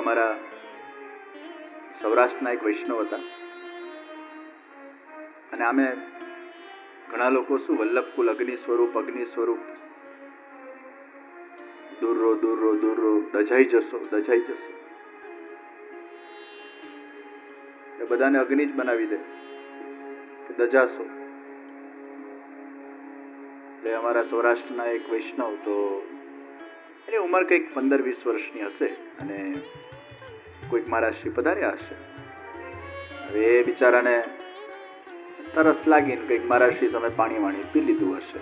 અમારા સૌરાષ્ટ્રના એક વૈષ્ણવ હતા અને અમે ઘણા લોકો શું વલ્લભકુલ અગ્નિ સ્વરૂપ દૂર રહો દજાઈ જશો એ બધાને અગ્નિ જ બનાવી દે કે દજાશો. એટલે અમારા સૌરાષ્ટ્રના એક વૈષ્ણવ, તો એની ઉંમર કંઈક 15-20 વર્ષની હશે અને કોઈક મહારાજશ્રી પધાર્યા હશે. હવે એ બિચારાને તરસ લાગીને કંઈક મહારાજશ્રી સામે પાણી વાણી પી લીધું હશે.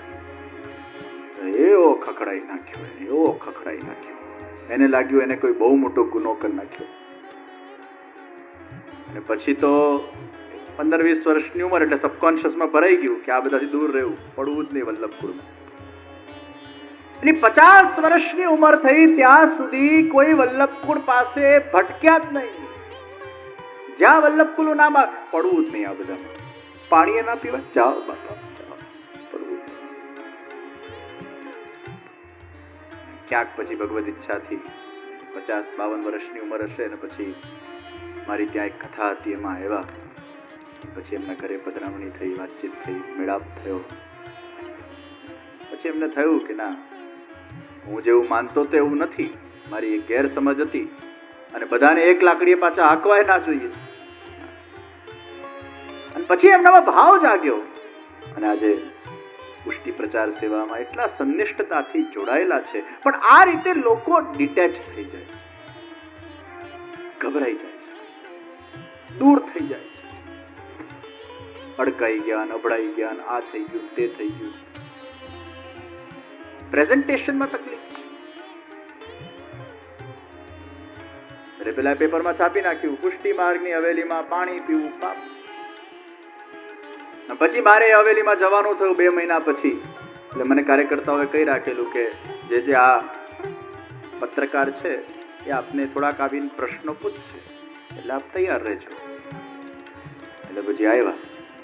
એવો ખખડાઈ નાખ્યો. એને લાગ્યું એને કોઈ બહુ મોટો ગુનો કરી નાખ્યો. અને પછી તો 15-20 વર્ષની ઉંમર એટલે સબકોન્શિયસમાં ભરાઈ ગયું કે આ બધાથી દૂર રહેવું, પડવું જ નહીં વલ્લભકુળમાં. એની 50 વર્ષની ઉંમર થઈ ત્યાં સુધી કોઈ વલ્લભકુળ પાસે ભટક્યા જ નહીં. જ્યાં વલ્લભકુળનું નામ પડવું જ નહીં. આ બધામાં પાણી ના પીવા, જાઓ બાપા જાઓ, પડવું. ક્યાંક પછી ભગવદ ઈચ્છાથી 50-52 વર્ષની ઉંમર હશે અને પછી મારી ત્યાં એક કથા હતી, એમાં આવ્યા. પછી એમના ઘરે પધરામણી થઈ, વાતચીત થઈ, મેળાપ થયો. પછી એમને થયું કે ના, હું જેવું માનતો તો એવું નથી, મારી એક ગેરસમજ હતી અને બધાને એક લાકડીએ પાછા હાંકવાય ના જોઈએ. અને પછી એમનામાં ભાવ જાગ્યો અને આજે પુષ્ટિ પ્રચાર સેવામાં એટલા સંનિષ્ઠતાથી જોડાયેલા છે. પણ આ રીતે લોકો ડિટેચ થઈ જાય, ગભરાઈ જાય છે, દૂર થઈ જાય છે, અડકાઈ ગયા, નબળાઈ ગયા, આ થઈ ગયું, તે થઈ ગયું. પ્રેઝન્ટેશનમાં તકલીફ છે. પેલા પેપરમાં છાપી નાખ્યું, પુષ્ટિ માર્ગની હવેલીમાં પાણી પીવું પાપ. પછી મારે હવેલીમાં જવાનું થયું 2 મહિના પછી. એટલે મને કાર્યકર્તાઓએ કહી રાખેલું કે જે આ પત્રકાર છે એ આપને થોડાક આવીને પ્રશ્નો પૂછશે, એટલે આપ તૈયાર રહેજો. એટલે પછી આવ્યા.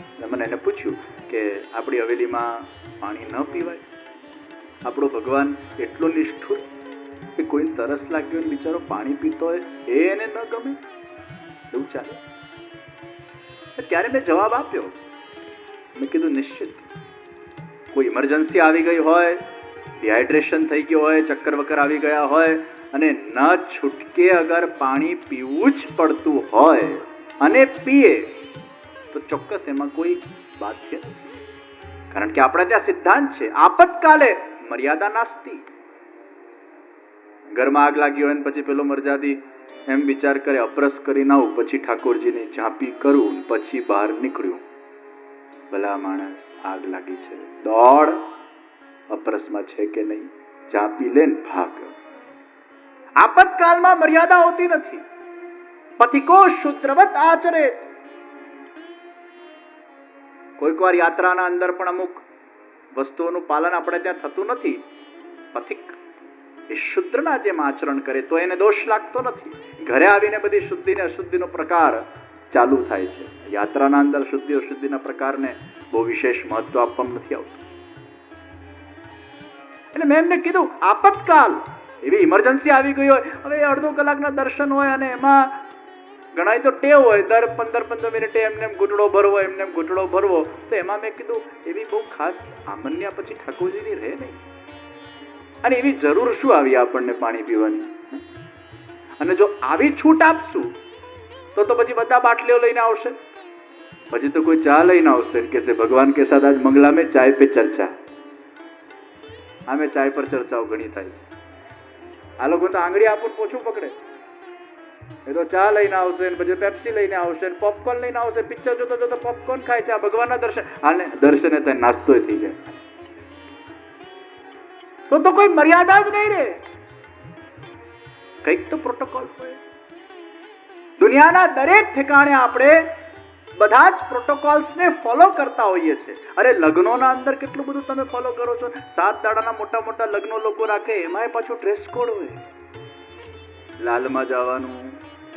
એટલે મને એને પૂછ્યું કે આપણી હવેલીમાં પાણી ન પીવાય? આપણો ભગવાન એટલો નિષ્ઠુર કે કોઈને તરસ લાગ્યો હોય, બિચારો પાણી પીતો હોય એ એને ન ગમે? એવું ચાલે? ત્યારે મેં જવાબ આપ્યો. મેં કીધું નિશ્ચિત કોઈ ઇમરજન્સી આવી ગઈ હોય, ડિહાઇડ્રેશન થઈ ગયો હોય, ચક્કર વક્કર આવી ગયા હોય અને ન છૂટકે અગર પાણી પીવું જ પડતું હોય અને પીએ તો ચોક્કસ એમાં કોઈ બાધ્ય નથી. કારણ કે આપણે ત્યાં સિદ્ધાંત છે, આપતકાલે મર્યાદા નાસ્તી. ઘરમાં આગ લાગી હોય ને પછી પેલો મરજાદી એમ વિચાર કરે, અપરસ કરીને આવું, પછી ઠાકોરજીની ઝાંપી કરું, પછી બહાર નીકળ્યું. ભલા માણસ, આગ લાગી છે, દોડ, અપરસમાં છે કે નહીં, ઝાંપી લે ને ભાગ. આપતકાલમાં મર્યાદા હોતી નથી. પથિકો શુદ્રવત આચરે. કોઈક વાર યાત્રાના અંદર પણ અમુક વસ્તુઓનું પાલન આપણે ત્યાં થતું નથી. પથિક એ શુદ્રના જેમ આચરણ કરે તો એને દોષ લાગતો નથી. ઘરે આવીને બધી શુદ્ધિ ને અશુદ્ધિનો પ્રકાર ચાલુ થાય છે. યાત્રાના અંદર શુદ્ધિ અશુદ્ધિના પ્રકારને બહુ વિશેષ મહત્વ આપવામાં નથી આવતું. એટલે મેં એમને કીધું, આપતકાલ, એવી ઇમરજન્સી આવી ગઈ હોય, હવે અડધો કલાકના દર્શન હોય અને એમાં ઘણા તો ટેવ હોય દર 15-15 મિનિટે એમને ઘૂંટડો ભરવો, તો એમાં મેં કીધું એવી બહુ ખાસ આમન્યા પછી ઠાકોરજીની રહે નહીં. અને એવી જરૂર શું આવી આપણને પાણી પીવાની? અને જો આવી છૂટ આપશું તો પછી બધા બાટલીઓ લઈને આવશે, પછી તો કોઈ ચા લઈને આવશે કે છે ભગવાન કે સાથ આજ મંગલા में चाय पे चर्चा. આમે ચાય પર ચર્ચાઓ ઘણી થાય છે. આ લોકો તો આંગળી આપું પોછું પકડે. એ તો ચા લઈને આવશે, પછી પેપ્સી લઈને આવશે, પોપકોર્ન લઈને આવશે, પિક્ચર જોતો જોતો પોપકોર્ન ખાય છે. આ ભગવાનના દર્શન, હાલે દર્શને થાય, નાસ્તો થઈ જાય. તો કોઈ મર્યાદા જ નહીં રે. કંઈક તો પ્રોટોકોલ હોય. દુનિયાના દરેક ઠેકાણે આપણે બધા જ પ્રોટોકોલ્સને ફોલો કરતા હોઈએ છીએ. અરે લગ્નોના અંદર કેટલું બધું તમે ફોલો કરો છો. 7 દાડાના મોટા મોટા લગ્નો લોકો રાખે, એમાંય પાછું ડ્રેસ કોડ હોય. લાલમાં જવાનું,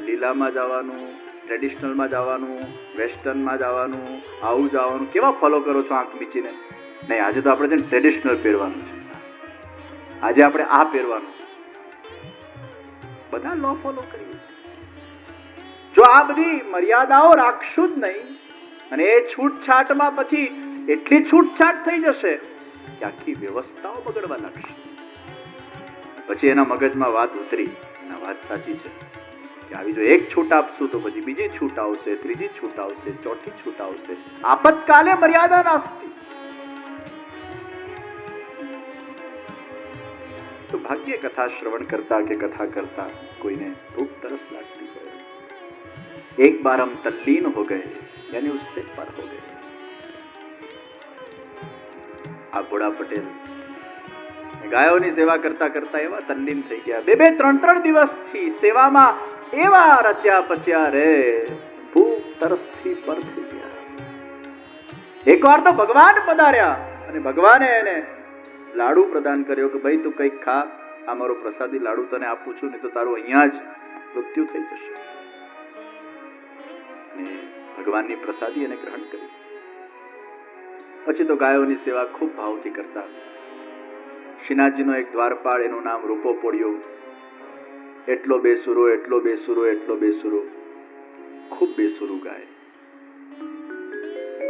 લીલામાં જવાનું, ટ્રેડિશનલમાં જવાનું, વેસ્ટર્નમાં જવાનું, આવું જવાનું. કેવા ફોલો કરો છો આંખ મીચીને? નહીં, આજે તો આપણે છે ને ટ્રેડિશનલ પહેરવાનું છે, આજે આપણે આ પહેરવાનું છે. બધા લો ફોલો કરીએ છીએ. જો આ બધી મર્યાદાઓ રાખશું જ નહીં, અને એ છૂટછાટમાં પછી એટલી છૂટછાટ થઈ જશે કે આખી વ્યવસ્થાઓ બગડવા લાગશે. પછી એના મગજમાં વાત ઉતરી, અને વાત સાચી છે કે આવી જો એક છૂટ આપશું તો પછી બીજી છૂટ આવશે, ત્રીજી છૂટ આવશે, ચોથી છૂટ આવશે. આપતકાલે મર્યાદા નાસ્તિ. તો ભાગ્ય કથા શ્રવણ કરતા કે કથા કરતા કોઈને खूब तरस लगती है. एक बार हम तल्लीन हो गए यानी उससे पर हो गए. આ ઘોડા પટેલ ગાયોની સેવા કરતા કરતા એવા તલ્લીન થઈ ગયા. બે ત્રણ દિવસથી સેવામાં એવા રચ્યા પચ્યા રે, ભૂખ તરસથી પર થઈ ગયા. એકવાર તો ભગવાન પધાર્યા અને ભગવાને એને લાડુ પ્રદાન કર્યો કે ભાઈ તું કંઈક ખા, આ મારો પ્રસાદી લાડુ તને આપું છું, નહીં તો તારું અહીંયા જ મૃત્યુ થઈ જશે. અને ભગવાનની પ્રસાદી એને ગ્રહણ કરી. પછી તો ગાયોની સેવા ખૂબ ભાવથી કરતા. શ્રીનાથજીનો એક દ્વારપાળ, એનું નામ રૂપો પોળ્યો, એટલો બેસુરો, એટલો બેસુરો, એટલો બેસુરો, ખૂબ બેસુરું ગાય.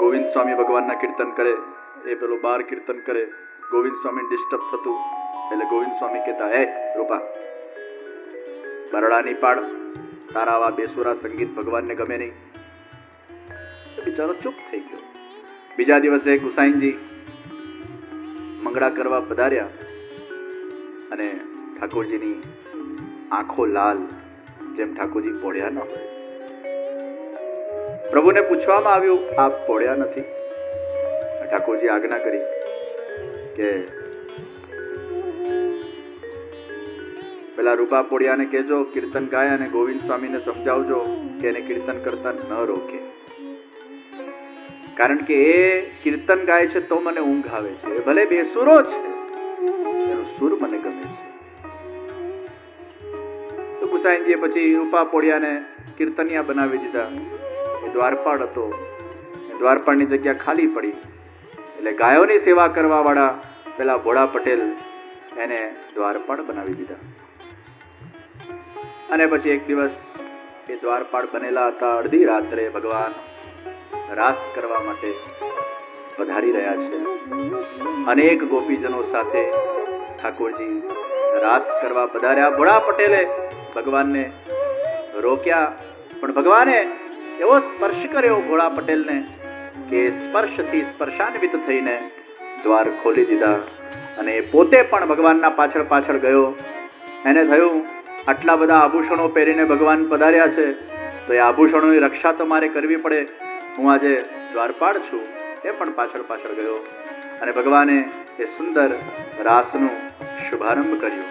ગોવિંદ સ્વામી ભગવાનના કીર્તન કરે, એ પેલો બાર કીર્તન કરે, ગોવિંદ સ્વામી ડિસ્ટર્બ થતું એટલે ગોવિંદ સ્વામી કહેતા, હે રૂપા, બરડાની પાડ, તારા આવા બેસુરા સંગીત ભગવાનને ગમે નહીં. બિચારો ચૂપ થઈ ગયો. બીજા દિવસે ગુસાઈનજી મંગળા કરવા પધાર્યા અને ઠાકોરજીની આંખો લાલ, જેમ ઠાકોરજી પોળ્યા ન હોય. પ્રભુને પૂછવામાં આવ્યું, આપ પોળ્યા નથી? ઠાકોરજી આજ્ઞા કરી કે પેલા રૂપા પોળિયાને કહેજો કીર્તન ગાય, અને ગોવિંદ સ્વામીને સમજાવજો કે એને કીર્તન કરતા ન રોકે, કારણ કે એ કીર્તન ગાય છે તો મને ઊંઘ આવે છે. એ ભલે બેસુરો છે, એનો સુર મને ગમે છે. તો ગુસાઈનજીએ પછી રૂપા પોળિયાને કીર્તનિયા બનાવી દીધા. એ દ્વારપાળ હતો, એ દ્વારપાળની જગ્યા ખાલી પડી એટલે ગાયોની સેવા કરવા વાળા પેલા ભોળા પટેલ એને દ્વારપાળ બનાવી દીધા. અને પછી એક દિવસ એ દ્વારપાળ બનેલા હતા, અડધી રાત્રે ભગવાન રાસ કરવા માટે પધારી રહ્યા છે. અનેક ગોપીજનો સાથે ઠાકોરજી રાસ કરવા પધાર્યા. ભોળા પટેલે ભગવાનને રોક્યા, પણ ભગવાને એવો સ્પર્શ કર્યો ભોળા પટેલને કે સ્પર્શથી સ્પર્શાન્વિત થઈને દ્વાર ખોલી દીધા. અને પોતે પણ ભગવાનના પાછળ પાછળ ગયો. એને થયું આટલા બધા આભૂષણો પહેરીને ભગવાન પધાર્યા છે તો એ આભૂષણોની રક્ષા તો મારે કરવી પડે. હું આજે દ્વારપાળ છું. એ પણ પાછળ પાછળ ગયો અને ભગવાને એ સુંદર રાસનું શુભારંભ કર્યો.